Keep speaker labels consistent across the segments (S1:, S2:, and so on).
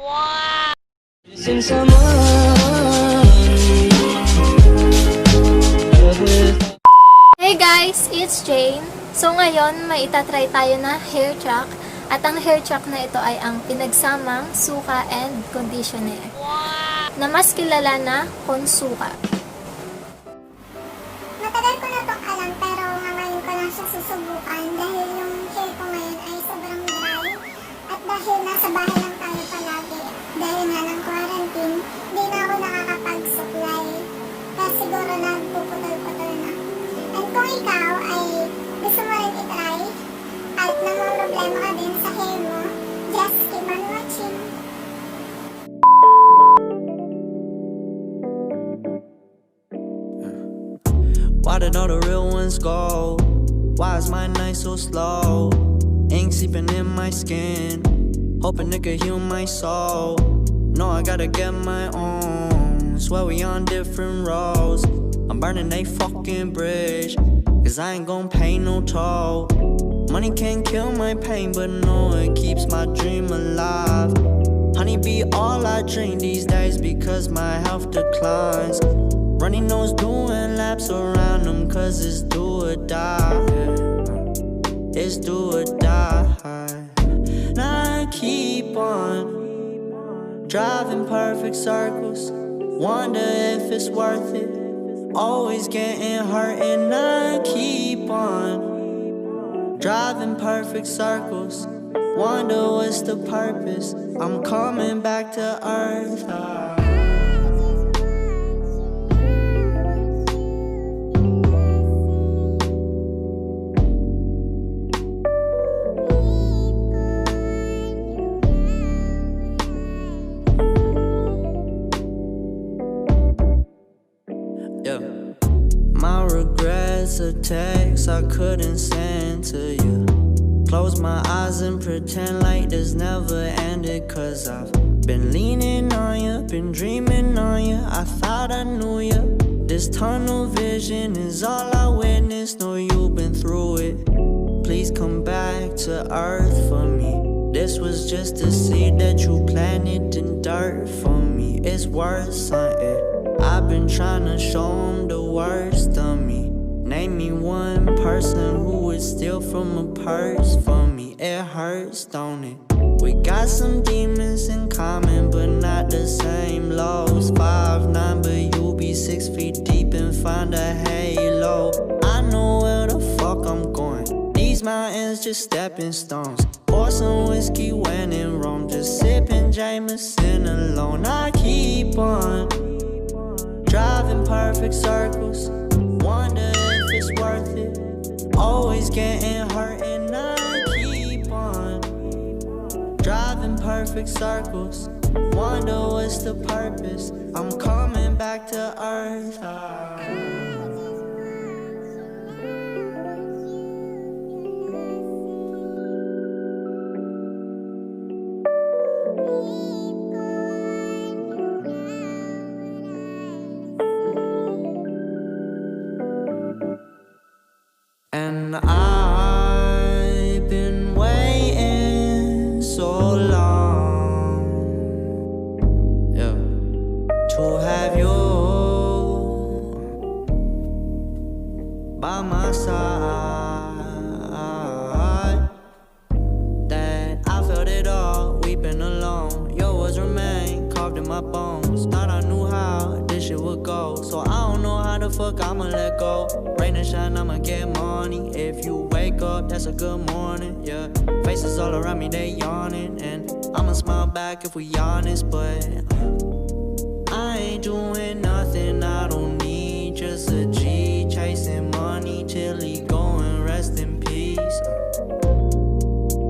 S1: Hey guys, it's Jane. So ngayon, may itatry tayo na hair track. At ang hair track na ito ay ang pinagsamang suka and conditioner. Na mas kilala na CONSUKA.
S2: Matagal ko na itong alam pero ngayon ko lang siya susubukan dahil yung hair ko ngayon ay sobrang dry. At dahil nasa bahay lang tayo palagi, dahil nga ng quarantine, hindi na ako nakakapag-supply. Kaya siguro nagpuputol-putol na. And kung ikaw ay gusto mo rin itry, at namumroblema ka din sa hair mo, just keep on watching.
S3: Why did all the real ones go? Why is my night so slow? Ink seeping in my skin, hoping it could heal my soul. No, I gotta get my own. Swear we on different roads. I'm burning a fucking bridge, cause I ain't gon' pay no toll. Money can't kill my pain, but no, it keeps my dream alive. Honey be all I drink these days because my health declines. Runny nose doing laps around them cause it's do or die. It's do or die. And I keep on driving perfect circles, wonder if it's worth it. Always getting hurt and I keep on driving perfect circles, wonder what's the purpose. I'm coming back to earth. My regrets are texts I couldn't send to you. Close my eyes and pretend like this never ended, cause I've been leaning on you, been dreaming on you. I thought I knew you. This tunnel vision is all I witnessed. Know you've been through it. Please come back to earth for me. This was just a seed that you planted in dirt for me. It's worth something. I've been trying to show them the worst of me. Name me one person who would steal from a purse for me. It hurts, don't it? We got some demons in common, but not the same lows. 5'9", but you be 6 feet deep and find a halo. I know where the fuck I'm going. These mountains just stepping stones. Pour some whiskey when in Rome, just sipping Jameson alone. I keep on driving perfect circles, wonder if it's worth it. Always getting hurt and I keep on driving perfect circles, wonder what's the purpose. I'm coming back to earth. And I've been waiting so long, yeah, to have you by my side. That I felt it all, weeping alone. Your words remain carved in my bones. Thought I knew how this shit would go, so I don't know how the fuck I'ma let go. Rain and shine, I'ma get money. If you wake up, that's a good morning, yeah. Faces all around me, they yawning, and I'ma smile back if we honest, but I ain't doing nothing I don't need. Just a G chasing money till he go and rest in peace.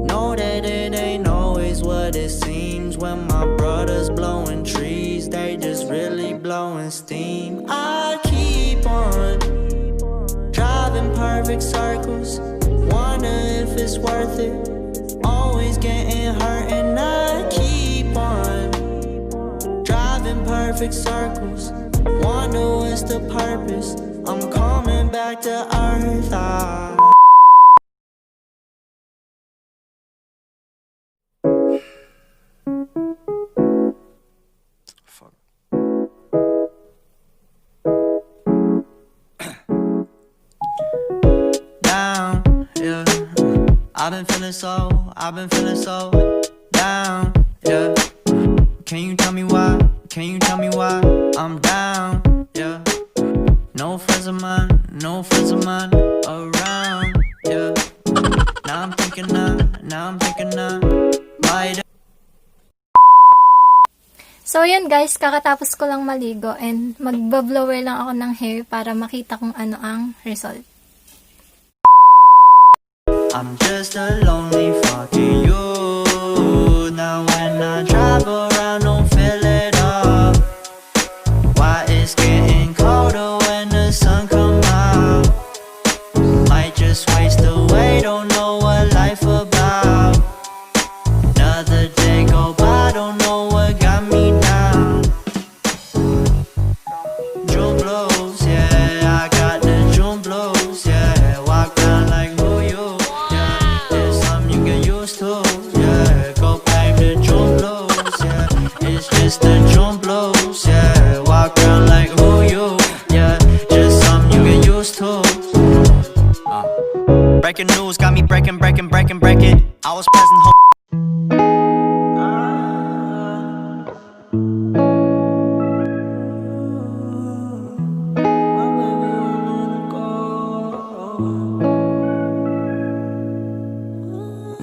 S3: Know that it ain't always what it seems. When my brothers blowing trees, they just really blowing steam. I keep on driving perfect circles, wonder if it's worth it. Always getting hurt and I keep on driving perfect circles, wonder what's the purpose. I'm coming back to earth. so, I've been feeling so down, yeah. Can you tell me why? Can you tell me why I'm down, yeah. No friends of mine around, yeah. Now I'm thinking might.
S1: So yun guys, kakatapos ko lang maligo and magba-blower lang ako ng hair para makita kung ano ang result.
S3: I'm just a lonely fucking you. Now when I drive around, don't feel it up. Why it's getting colder when the sun come out. Might just waste away, don't know what life about. Another day go by, don't know what got me down. June blues, yeah, I got the June blues, yeah. Walk down like who you, yeah. It's something you get used to, yeah. Go back to June blues, yeah. It's just the June blues, yeah. Walk around like who you, yeah. Just something you get used to. Breaking news got me breaking. I was present home.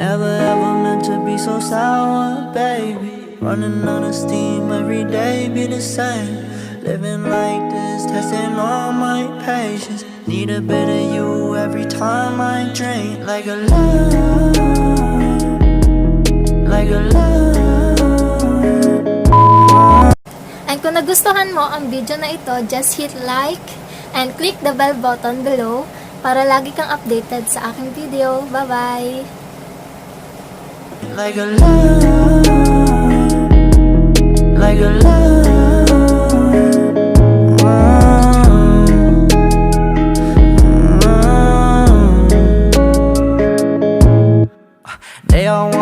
S3: Never ever meant to be so sour, baby. Running out of steam every day, be the same. Living like this, testing all my patience. Need a bit of you every time I drink. Like a love, like a love.
S1: And kung nagustuhan mo ang video na ito, just hit like and click the bell button below para lagi kang updated sa aking video. Bye-bye!
S3: Like a love, like a love. They all want